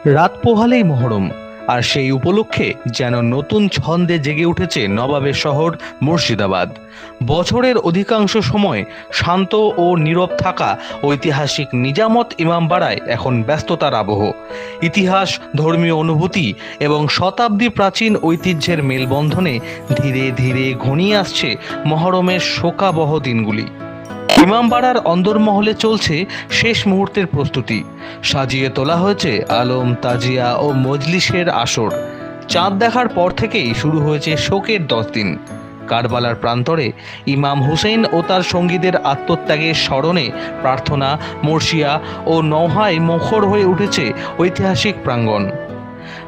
রাত পোহালেই মহরম, আর সেই উপলক্ষে যেন নতুন ছন্দে জেগে উঠেছে নবাবের শহর মুর্শিদাবাদ। বছরের অধিকাংশ সময় শান্ত ও নীরব থাকা ঐতিহাসিক নিজামত ইমামবাড়ায় এখন ব্যস্ততার আবহ। ইতিহাস, ধর্মীয় অনুভূতি এবং শতাব্দী প্রাচীন ঐতিহ্যের মেলবন্ধনে ধীরে ধীরে ঘনিয়ে আসছে মহরমের শোকাবহ দিনগুলি। ইমামবাড়ার অন্দরমহলে চলছে শেষ মুহূর্তের প্রস্তুতি। সাজিয়ে তোলা হয়েছে আলম, তাজিয়া ও মজলিসের আসর। চাঁদ দেখার পর থেকেই শুরু হয়েছে শোকের 10 দিন। কারবালার প্রান্তরে ইমাম হুসেন ও তার সঙ্গীদের আত্মত্যাগের স্মরণে প্রার্থনা, মর্সিয়া ও নওহায় মুখর হয়ে উঠেছে ঐতিহাসিক প্রাঙ্গণ।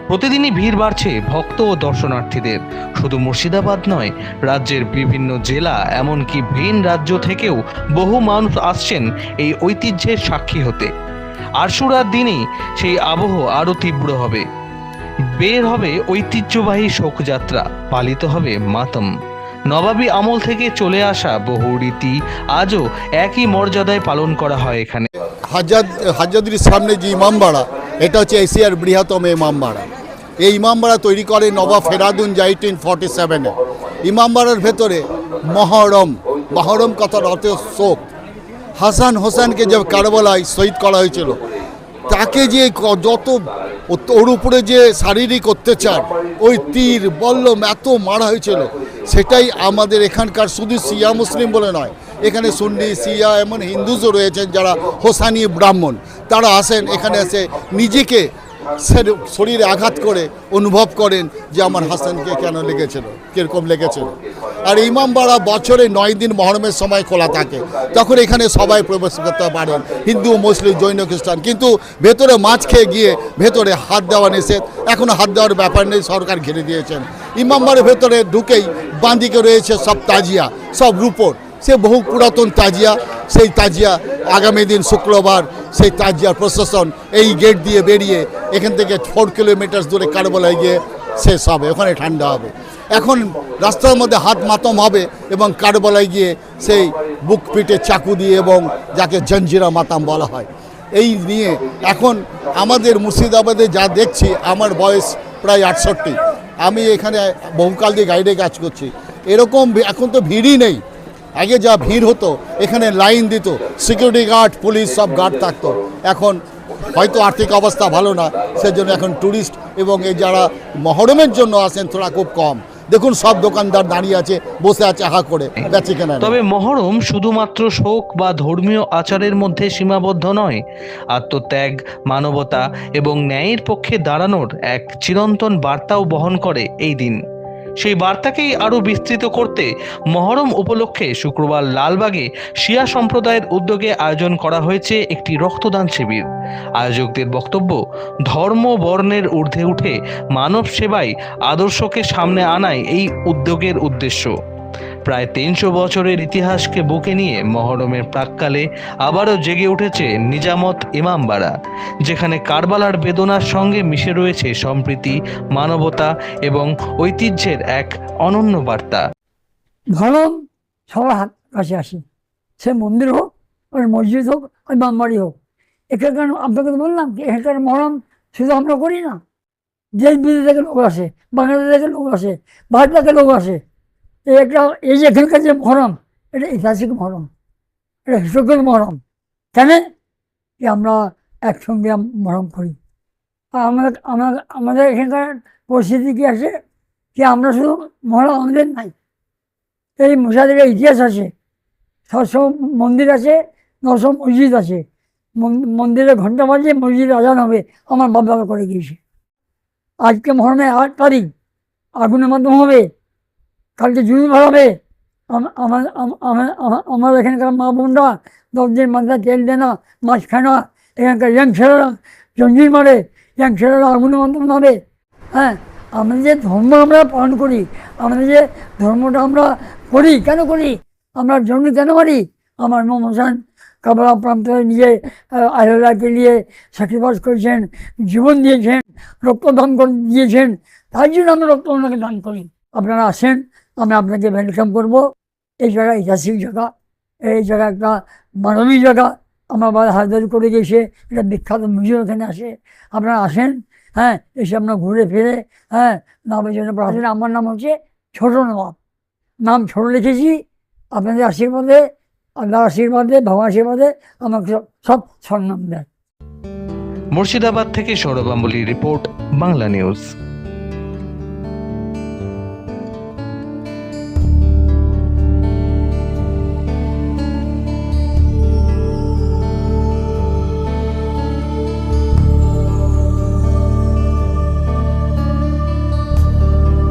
প্রতিদিনই ভিড় বাড়ছে ভক্ত ও দর্শনার্থীদের। শুধু মুর্শিদাবাদ নয়, রাজ্যের বিভিন্ন জেলা এমনকি ভিন রাজ্য থেকেও বহু মানুষ আসছেন এই ঐতিহ্যের সাক্ষী হতে। আশুরার দিনেই সেই আবহ আরও তীব্র হবে। বের হবে ঐতিহ্যবাহী শোকযাত্রা, পালিত হবে মাতম। নবাবী আমল থেকে চলে আসা বহু রীতি আজও একই মর্যাদায় পালন করা হয় এখানে। হাজারির সামনে যে ইমামবাড়া, এটা হচ্ছে এশিয়ার বৃহত্তম ইমামবাড়া। এই ইমামবাড়া তৈরি করে নবাব ফেরাদুন 1847-এ। ইমামবাড়ার ভেতরে মহরম কথার অর্থ শোক। হাসান হোসেনকে যে কারবালায় শহীদ করা হয়েছিল, তাকে যে যত ওর উপরে যে শারীরিক অত্যাচার, ওই তীর বল্লম এত মারা হয়েছিল, সেটাই আমাদের এখানকার শুধু শিয়া মুসলিম বলে নয়, এখানে সুন্নি, শিয়া, এমন হিন্দুজও রয়েছেন যারা হোসানি ব্রাহ্মণ। তারা আসেন এখানে এসে নিজেকে শরীরে আঘাত করে অনুভব করেন যে আমার হাসানকে কেন লেগেছিল, কীরকম লেগেছিল। আর ইমামবাড়া বছরে 9 দিন মহরমের সময় খোলা থাকে, তখন এখানে সবাই প্রবেশ করতে পারেন, হিন্দু, মুসলিম, জৈন, খ্রিস্টান। কিন্তু ভেতরে মাছ খেয়ে গিয়ে ভেতরে হাত দেওয়া নিষেধ। এখনও হাত দেওয়ার ব্যাপার নেই, সরকার ঘিরে দিয়েছেন। ইমামবাড়ার ভেতরে ঢুকেই বাঁদিকে রয়েছে সব তাজিয়া, সব রূপোর। সে বহু পুরাতন তাজিয়া। সেই তাজিয়া আগামী দিন শুক্রবার সেই তাজিয়ার প্রশাসন এই গেট দিয়ে বেরিয়ে এখান থেকে 4 কিলোমিটার দূরে কারবালায় গিয়ে শেষ হবে। ওখানে ঠান্ডা হবে। এখন রাস্তার মধ্যে হাত মাতম হবে এবং কারবালায় গিয়ে সেই বুক পিটে চাকু দিয়ে, এবং যাকে জঞ্জিরা মাতাম বলা হয়, এই নিয়ে এখন আমাদের মুর্শিদাবাদে যা দেখছি, আমার বয়স প্রায় 68। আমি এখানে বহুকাল দিয়ে গাইডে কাজ করছি। এরকম এখন তো ভিড়ই নেই। আগে যা ভিড় হতো, এখানে লাইন দিত, সিকিউরিটি গার্ড, পুলিশ সব গার্ড থাকতো। এখন হয়তো আর্থিক অবস্থা ভালো না, সেজন্য এখন ট্যুরিস্ট এবং এই যারা মহরমের জন্য আসেন তারা খুব কম। দেখুন সব দোকানদার দাঁড়িয়ে আছে, বসে আছে আহা করে, বেচে কেনা। তবে মহরম শুধুমাত্র শোক বা ধর্মীয় আচারের মধ্যে সীমাবদ্ধ নয়। আত্মত্যাগ, মানবতা এবং ন্যায়ের পক্ষে দাঁড়ানোর এক চিরন্তন বার্তাও বহন করে এই দিন। সেই বার্তাকেই আরও বিস্তৃত করতে মহরম উপলক্ষে শুক্রবার লালবাগে শিয়া সম্প্রদায়ের উদ্যোগে আয়োজন করা হয়েছে একটি রক্তদান শিবির। আয়োজকদের বক্তব্য, ধর্ম বর্ণের ঊর্ধ্বে উঠে মানব সেবায় আদর্শকে সামনে আনাই এই উদ্যোগের উদ্দেশ্য। প্রায় 300 বছরের ইতিহাসকে বুকে নিয়ে মহরমের প্রাক্কালে আবারও জেগে উঠেছে নিজামত ইমামবাড়া, যেখানে কারবালার বেদনার সঙ্গে মিশে রয়েছে সম্প্রীতি, মানবতা এবং ঐতিহ্যের এক অনন্য বার্তা। মহরম সবার হাত কাছে আসে, সে মন্দির হোক, ওই মসজিদ হোক, ওই ইমামবাড়ি হোক। এখানকার আপনাকে তো বললাম যে এখানকার মহরম শুধু আমরা করি না, দেশ বিদেশ থেকে লোক আসে, বাংলাদেশ থেকে লোক আসে, ভারত থেকে লোক আসে। এই যে এখানকার যে মহরম, এটা ঐতিহাসিক মহরম, এটা হিসকের মহরম। কেন যে আমরা একসঙ্গে মহরম করি। আর আমাদের এখানকার পরিস্থিতি কী আছে যে আমরা শুধু মহরম আমাদের নাই, এই মুর্শিদাবাদের ইতিহাস আছে। 600 মন্দির আছে, 900 মসজিদ আছে। মন্দিরে ঘন্টা বাজে, মসজিদে আজান হবে, আমার বাবা করে গিয়েছে। আজকে মহরমে 8 তারিখ, আগুনের মাধ্যম হবে, কালকে জুড়ি ভরাবে। আমার এখানকার মা বোনরা 10 দিন মাথায় তেল দেয় না, মাছ খায় না। এখানকার ইয়াং ছেলেরা জঞ্জির মারে, ইয়াং ছেলেরা আগুনের মাধ্যম হবে। হ্যাঁ, আমরা যে ধর্ম আমরা পালন করি, আমাদের যে ধর্মটা আমরা করি, কেন করি, আমরা জন্ম কেন মারি? আমার ইমাম হোসেন কারবালা প্রান্তরে নিজে আহলাকে নিয়ে স্যাক্রিফাইস করেছেন, জীবন দিয়েছেন, রক্তদান করে দিয়েছেন। তাই জন্য আমরা রক্ত ওনাকে দান করি। আপনারা আসেন, আমি আপনাকে ওয়েলকাম করবো। এই জায়গা ঐতিহাসিক জায়গা, এই জায়গা একটা মানবিক জায়গা, আমার বাড়ি হাজারি করে গেছে, এটা বিখ্যাত মিউজিয়াম এখানে আসে, আপনারা আসেন, হ্যাঁ, এসে আপনার ঘুরে ফিরে, হ্যাঁ, নবাবের জন্য আসেন। আমার নাম হচ্ছে ছোট নবাব, নাম ছোট লিখেছি, আপনাদের আশীর্বাদে, আল্লাহর আশীর্বাদে, ভগবান আশীর্বাদে আমাকে সব সম্মান দেয়। মুর্শিদাবাদ থেকে সৌরভ গাঙ্গুলীর রিপোর্ট, বাংলা নিউজ।